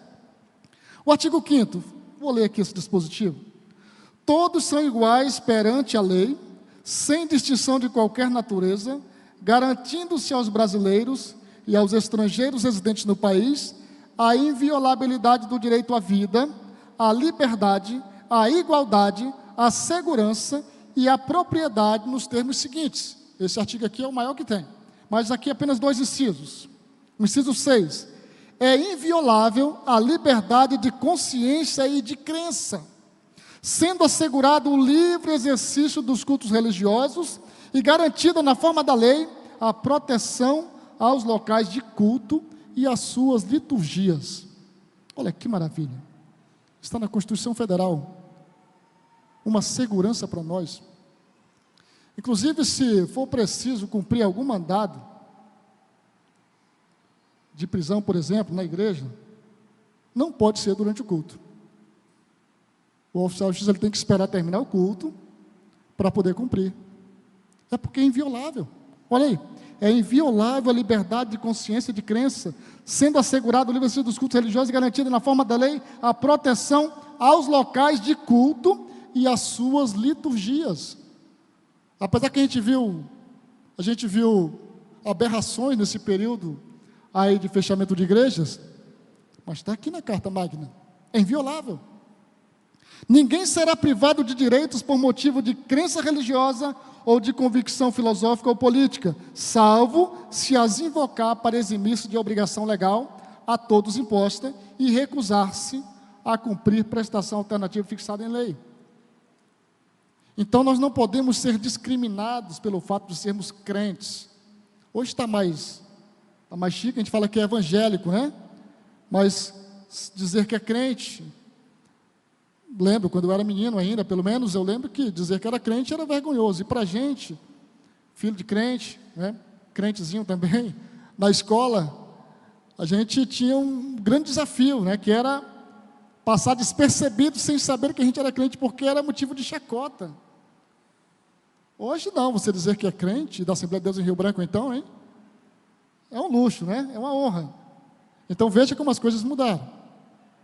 O artigo 5º, vou ler aqui esse dispositivo. Todos são iguais perante a lei, sem distinção de qualquer natureza, garantindo-se aos brasileiros e aos estrangeiros residentes no país a inviolabilidade do direito à vida, à liberdade, à igualdade, à segurança e à propriedade nos termos seguintes. Esse artigo aqui é o maior que tem, mas aqui apenas 2 incisos. O inciso 6, é inviolável a liberdade de consciência e de crença, sendo assegurado o livre exercício dos cultos religiosos e garantida na forma da lei a proteção aos locais de culto e às suas liturgias. Olha que maravilha, está na Constituição Federal, uma segurança para nós. Inclusive, se for preciso cumprir algum mandado de prisão, por exemplo, na igreja, não pode ser durante o culto. O oficial de justiça ele tem que esperar terminar o culto para poder cumprir. É porque é inviolável. Olha aí, é inviolável a liberdade de consciência e de crença, sendo assegurado o livre exercício dos cultos religiosos e garantida na forma da lei a proteção aos locais de culto e às suas liturgias. Apesar que a gente viu aberrações nesse período aí de fechamento de igrejas, mas está aqui na Carta Magna, é inviolável. Ninguém será privado de direitos por motivo de crença religiosa ou de convicção filosófica ou política, salvo se as invocar para eximir-se de obrigação legal a todos imposta e recusar-se a cumprir prestação alternativa fixada em lei. Então nós não podemos ser discriminados pelo fato de sermos crentes. Hoje está mais chique, a gente fala que é evangélico, né? Mas dizer que é crente, lembro, quando eu era menino ainda, pelo menos eu lembro que dizer que era crente era vergonhoso. E para a gente, filho de crente, né? Crentezinho também, na escola, a gente tinha um grande desafio, né? Que era passar despercebido sem saber que a gente era crente, porque era motivo de chacota. Hoje não, você dizer que é crente, da Assembleia de Deus em Rio Branco então, hein? É um luxo, né? É uma honra. Então veja como as coisas mudaram.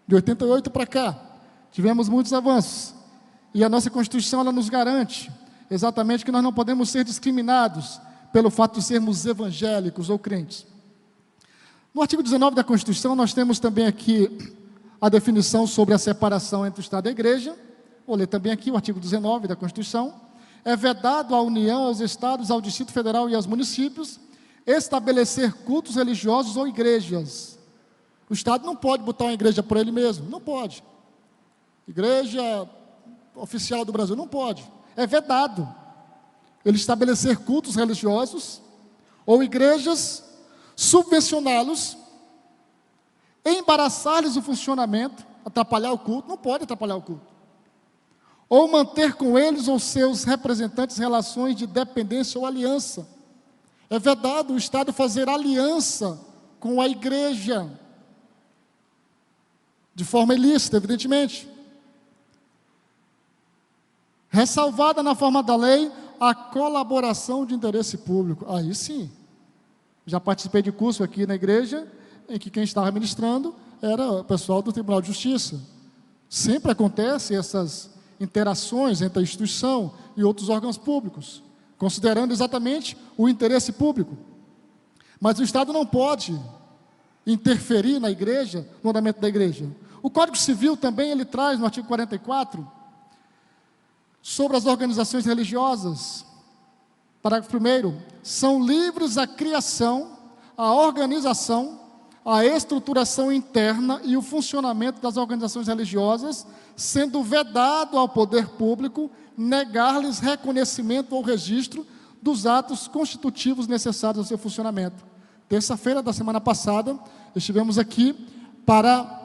De 88 para cá, tivemos muitos avanços. E a nossa Constituição, ela nos garante exatamente que nós não podemos ser discriminados pelo fato de sermos evangélicos ou crentes. No artigo 19 da Constituição, nós temos também aqui a definição sobre a separação entre o Estado e a Igreja. Vou ler também aqui o artigo 19 da Constituição. É vedado à União, aos Estados, ao Distrito Federal e aos municípios estabelecer cultos religiosos ou igrejas. O Estado não pode botar uma igreja por ele mesmo, não pode. Igreja oficial do Brasil, não pode. É vedado ele estabelecer cultos religiosos ou igrejas, subvencioná-los, embaraçar-lhes o funcionamento, atrapalhar o culto, não pode atrapalhar o culto. Ou manter com eles ou seus representantes relações de dependência ou aliança. É vedado o Estado fazer aliança com a igreja, de forma ilícita, evidentemente. Ressalvada na forma da lei a colaboração de interesse público. Aí sim, já participei de curso aqui na igreja, em que quem estava ministrando era o pessoal do Tribunal de Justiça. Sempre acontecem essas interações entre a instituição e outros órgãos públicos, considerando exatamente o interesse público. Mas o Estado não pode interferir na igreja, no andamento da igreja. O Código Civil também, ele traz no artigo 44, sobre as organizações religiosas. Parágrafo 1º, são livres a criação, a organização, a estruturação interna e o funcionamento das organizações religiosas, sendo vedado ao poder público negar-lhes reconhecimento ou registro dos atos constitutivos necessários ao seu funcionamento. Terça-feira da semana passada, estivemos aqui para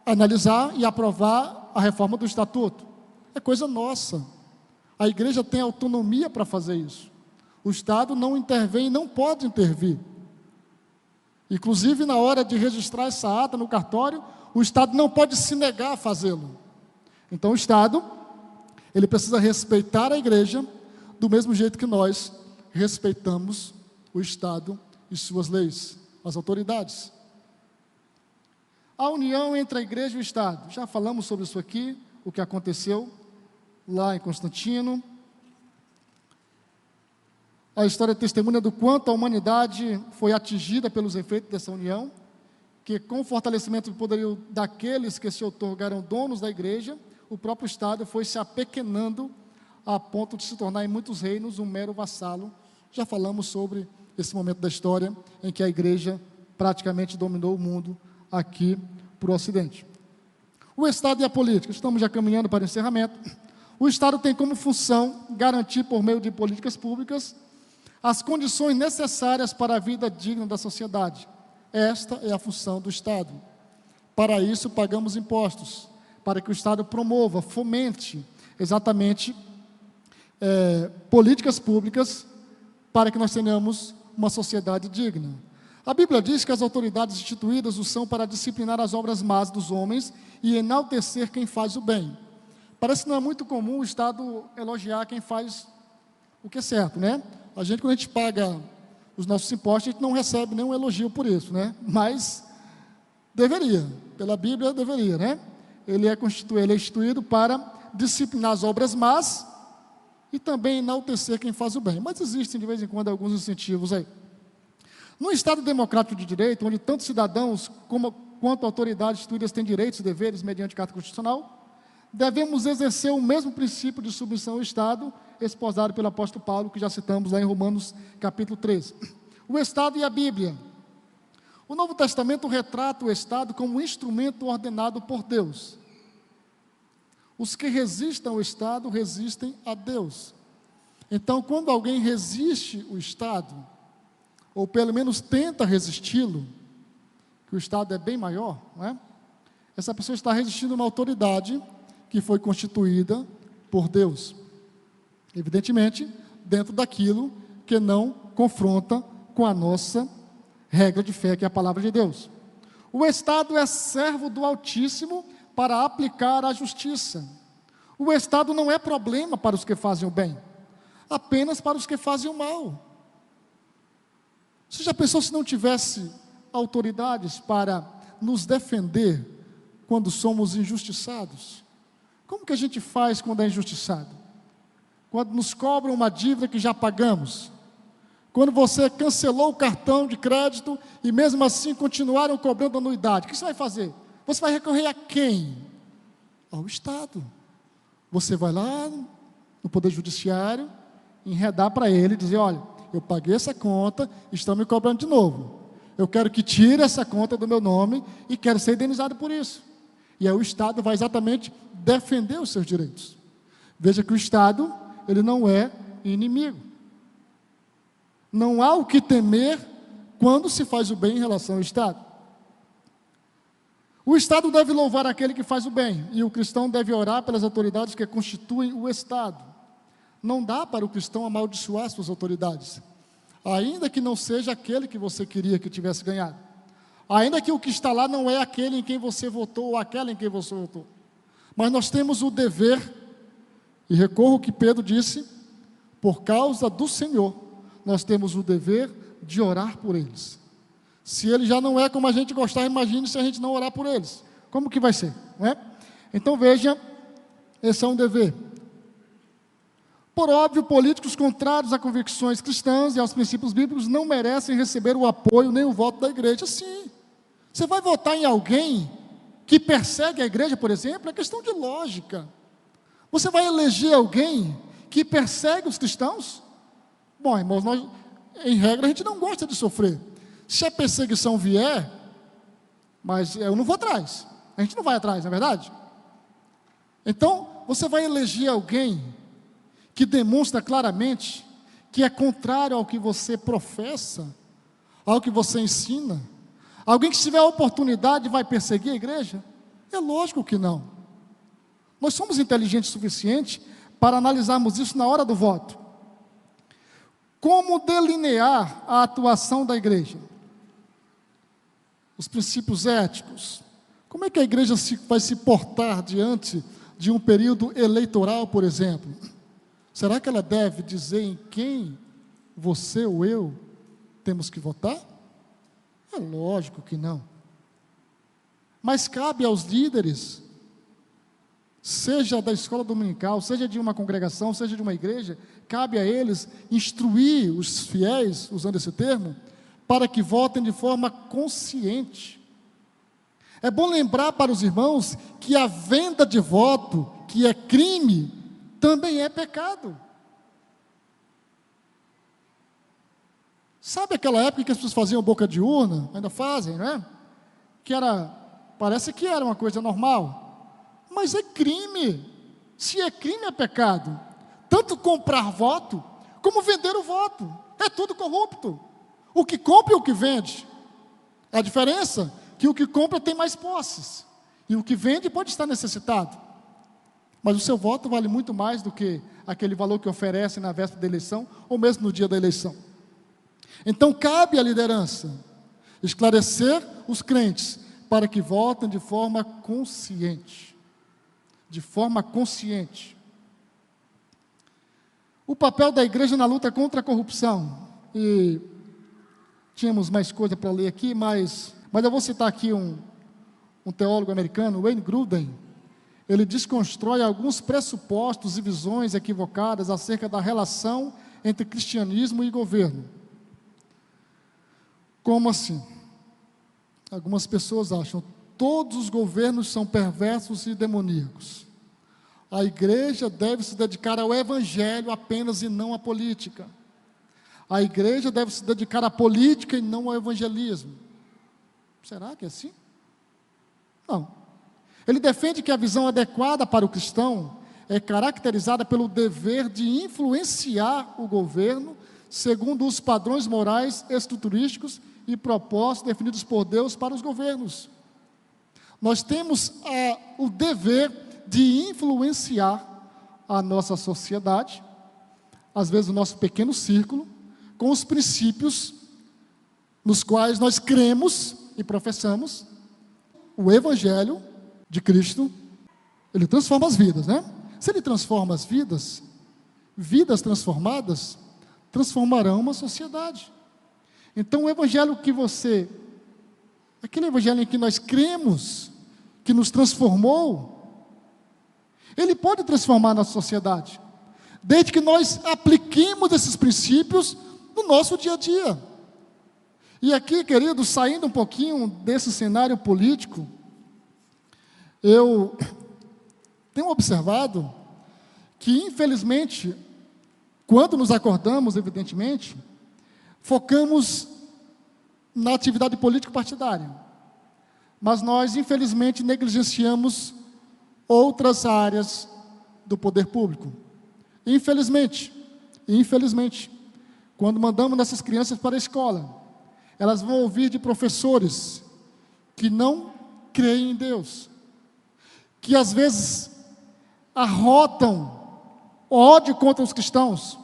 analisar e aprovar a reforma do Estatuto. É coisa nossa. A igreja tem autonomia para fazer isso. O Estado não intervém, não pode intervir. Inclusive, na hora de registrar essa ata no cartório, o Estado não pode se negar a fazê-lo. Então, o Estado, ele precisa respeitar a igreja do mesmo jeito que nós respeitamos o Estado e suas leis, as autoridades. A união entre a igreja e o Estado. Já falamos sobre isso aqui, o que aconteceu lá em Constantino. A história testemunha do quanto a humanidade foi atingida pelos efeitos dessa união, que com o fortalecimento do poderio daqueles que se outorgaram donos da igreja, o próprio Estado foi se apequenando a ponto de se tornar em muitos reinos um mero vassalo. Já falamos sobre esse momento da história em que a igreja praticamente dominou o mundo aqui para o Ocidente. O Estado e a política. Estamos já caminhando para o encerramento. O Estado tem como função garantir, por meio de políticas públicas, as condições necessárias para a vida digna da sociedade. Esta é a função do Estado. Para isso, pagamos impostos, para que o Estado promova, fomente exatamente políticas públicas para que nós tenhamos uma sociedade digna. A Bíblia diz que as autoridades instituídas o são para disciplinar as obras más dos homens e enaltecer quem faz o bem. Parece que não é muito comum o Estado elogiar quem faz o que é certo, né? A gente, quando a gente paga os nossos impostos, a gente não recebe nenhum elogio por isso, né? Mas deveria, pela Bíblia deveria, né? Ele é instituído para disciplinar as obras más e também enaltecer quem faz o bem. Mas existem, de vez em quando, alguns incentivos aí. Num Estado democrático de direito, onde tanto cidadãos quanto autoridades instituídas têm direitos e deveres mediante carta constitucional, devemos exercer o mesmo princípio de submissão ao Estado, esposado pelo apóstolo Paulo, que já citamos lá em Romanos capítulo 13. O Estado e a Bíblia. O Novo Testamento retrata o Estado como um instrumento ordenado por Deus. Os que resistem ao Estado resistem a Deus. Então, quando alguém resiste o Estado, ou pelo menos tenta resisti-lo, que o Estado é bem maior, não é? Essa pessoa está resistindo a uma autoridade que foi constituída por Deus. Evidentemente, dentro daquilo que não confronta com a nossa regra de fé, que é a palavra de Deus. O Estado é servo do Altíssimo para aplicar a justiça. O Estado não é problema para os que fazem o bem, apenas para os que fazem o mal. Você já pensou se não tivesse autoridades para nos defender quando somos injustiçados? Como que a gente faz quando é injustiçado? Quando nos cobram uma dívida que já pagamos? Quando você cancelou o cartão de crédito e mesmo assim continuaram cobrando anuidade, o que você vai fazer? Você vai recorrer a quem? Ao Estado. Você vai lá no Poder Judiciário, enredar para ele e dizer, olha, eu paguei essa conta, estão me cobrando de novo. Eu quero que tire essa conta do meu nome e quero ser indenizado por isso. E aí o Estado vai exatamente defender os seus direitos. Veja que o Estado, ele não é inimigo. Não há o que temer quando se faz o bem em relação ao Estado. O Estado deve louvar aquele que faz o bem, e o cristão deve orar pelas autoridades que constituem o Estado. Não dá para o cristão amaldiçoar suas autoridades, ainda que não seja aquele que você queria que tivesse ganhado. Ainda que o que está lá não é aquele em quem você votou ou aquela em quem você votou. Mas nós temos o dever, e recorro ao que Pedro disse, por causa do Senhor, nós temos o dever de orar por eles. Se ele já não é como a gente gostar, imagine se a gente não orar por eles. Como que vai ser? Não é? Então veja, esse é um dever. Por óbvio, políticos contrários a convicções cristãs e aos princípios bíblicos não merecem receber o apoio nem o voto da igreja. Sim, você vai votar em alguém que persegue a igreja, por exemplo, é questão de lógica. Você vai eleger alguém que persegue os cristãos? Bom, irmãos, nós, em regra, a gente não gosta de sofrer. Se a perseguição vier, mas eu não vou atrás. A gente não vai atrás, não é verdade? Então, você vai eleger alguém que demonstra claramente que é contrário ao que você professa, ao que você ensina. Alguém que, se tiver a oportunidade, vai perseguir a igreja? É lógico que não. Nós somos inteligentes o suficiente para analisarmos isso na hora do voto. Como delinear a atuação da igreja? Os princípios éticos. Como é que a igreja vai se portar diante de um período eleitoral, por exemplo? Será que ela deve dizer em quem você ou eu temos que votar? É lógico que não. Mas cabe aos líderes, seja da escola dominical, seja de uma congregação, seja de uma igreja, cabe a eles instruir os fiéis, usando esse termo, para que votem de forma consciente. É bom lembrar para os irmãos que a venda de voto, que é crime, também é pecado. Sabe aquela época que as pessoas faziam boca de urna? Ainda fazem, não é? Parece que era uma coisa normal. Mas é crime. Se é crime, é pecado. Tanto comprar voto, como vender o voto. É tudo corrupto. O que compra e o que vende. A diferença é que o que compra tem mais posses. E o que vende pode estar necessitado. Mas o seu voto vale muito mais do que aquele valor que oferece na véspera da eleição, ou mesmo no dia da eleição. Então cabe à liderança esclarecer os crentes para que votem de forma consciente. De forma consciente. O papel da igreja na luta contra a corrupção. E tínhamos mais coisa para ler aqui, mas eu vou citar aqui um teólogo americano, Wayne Grudem. Ele desconstrói alguns pressupostos e visões equivocadas acerca da relação entre cristianismo e governo. Como assim? Algumas pessoas acham que todos os governos são perversos e demoníacos. A igreja deve se dedicar ao evangelho apenas e não à política. A igreja deve se dedicar à política e não ao evangelismo. Será que é assim? Não. Ele defende que a visão adequada para o cristão é caracterizada pelo dever de influenciar o governo segundo os padrões morais, estruturísticos e propósitos definidos por Deus para os governos. Nós temos o dever de influenciar a nossa sociedade, às vezes o nosso pequeno círculo, com os princípios nos quais nós cremos e professamos. O Evangelho de Cristo, ele transforma as vidas, né? Se ele transforma as vidas, vidas transformadas transformarão uma sociedade. Então o Evangelho aquele Evangelho em que nós cremos, que nos transformou, ele pode transformar a nossa sociedade, desde que nós apliquemos esses princípios no nosso dia a dia. E aqui, queridos, saindo um pouquinho desse cenário político, eu tenho observado que, infelizmente, quando nos acordamos, evidentemente, focamos na atividade político-partidária, mas nós, infelizmente, negligenciamos outras áreas do poder público. Infelizmente, quando mandamos nossas crianças para a escola, elas vão ouvir de professores que não creem em Deus, que às vezes arrotam ódio contra os cristãos,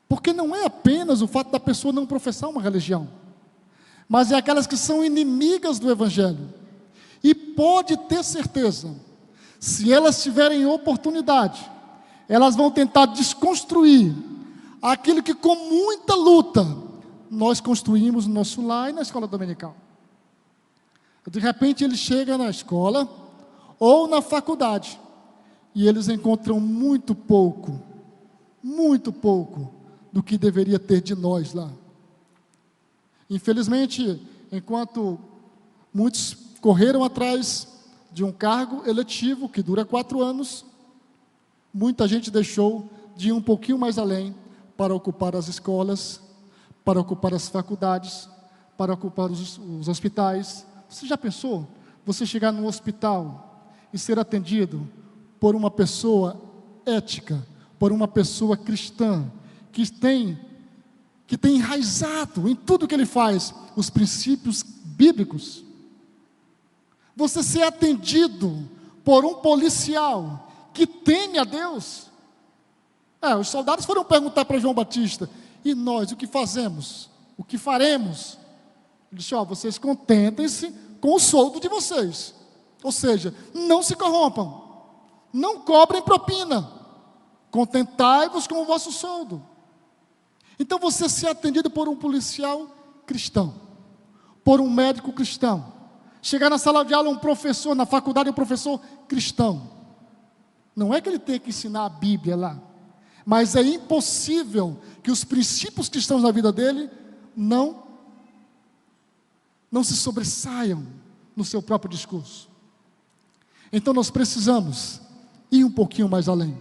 porque não é apenas o fato da pessoa não professar uma religião, mas é aquelas que são inimigas do Evangelho. E pode ter certeza, se elas tiverem oportunidade, elas vão tentar desconstruir aquilo que com muita luta nós construímos no nosso lar e na escola dominical. De repente ele chega na escola ou na faculdade, e eles encontram muito pouco do que deveria ter de nós lá. Infelizmente, enquanto muitos correram atrás de um cargo eletivo que dura 4 anos, muita gente deixou de ir um pouquinho mais além para ocupar as escolas, para ocupar as faculdades, para ocupar os hospitais. Você já pensou? Você chegar num hospital e ser atendido por uma pessoa ética, por uma pessoa cristã, que tem enraizado em tudo que ele faz os princípios bíblicos. Você ser atendido por um policial que teme a Deus. Os soldados foram perguntar para João Batista: e nós, o que fazemos? O que faremos? Ele disse: vocês contentem-se com o soldo de vocês. Ou seja, não se corrompam, não cobrem propina, contentai-vos com o vosso soldo. Então você ser atendido por um policial cristão, por um médico cristão, chegar na sala de aula um professor, na faculdade um professor cristão, não é que ele tenha que ensinar a Bíblia lá, mas é impossível que os princípios cristãos na vida dele não se sobressaiam no seu próprio discurso. Então nós precisamos ir um pouquinho mais além,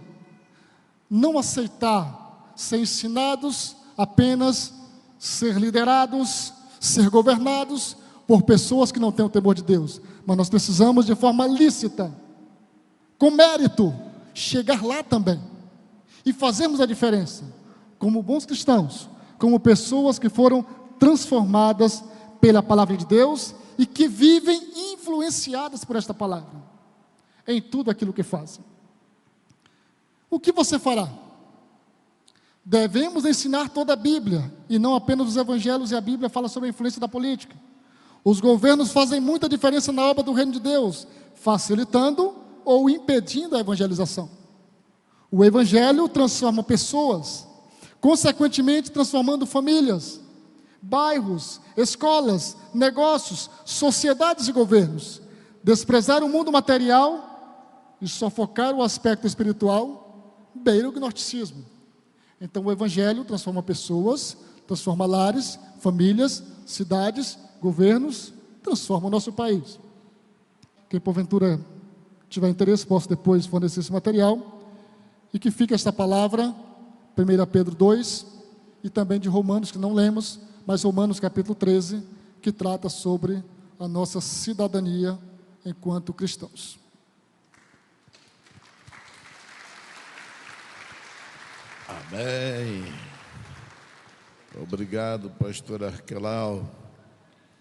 não aceitar ser ensinados, apenas ser liderados, ser governados por pessoas que não têm o temor de Deus, mas nós precisamos de forma lícita, com mérito, chegar lá também e fazermos a diferença, como bons cristãos, como pessoas que foram transformadas pela palavra de Deus e que vivem influenciadas por esta palavra, em tudo aquilo que fazem. O que você fará? Devemos ensinar toda a Bíblia, e não apenas os evangelhos, e a Bíblia fala sobre a influência da política. Os governos fazem muita diferença na obra do reino de Deus, facilitando ou impedindo a evangelização. O evangelho transforma pessoas, consequentemente transformando famílias, bairros, escolas, negócios, sociedades e governos. Desprezar o mundo material e só focar o aspecto espiritual beira o gnosticismo. Então o evangelho transforma pessoas, transforma lares, famílias, cidades, governos, transforma o nosso país. Quem porventura tiver interesse, posso depois fornecer esse material, e que fique esta palavra, 1 Pedro 2, e também de Romanos, que não lemos, mas Romanos capítulo 13, que trata sobre a nossa cidadania enquanto cristãos. Amém. Obrigado, pastor Arquelau.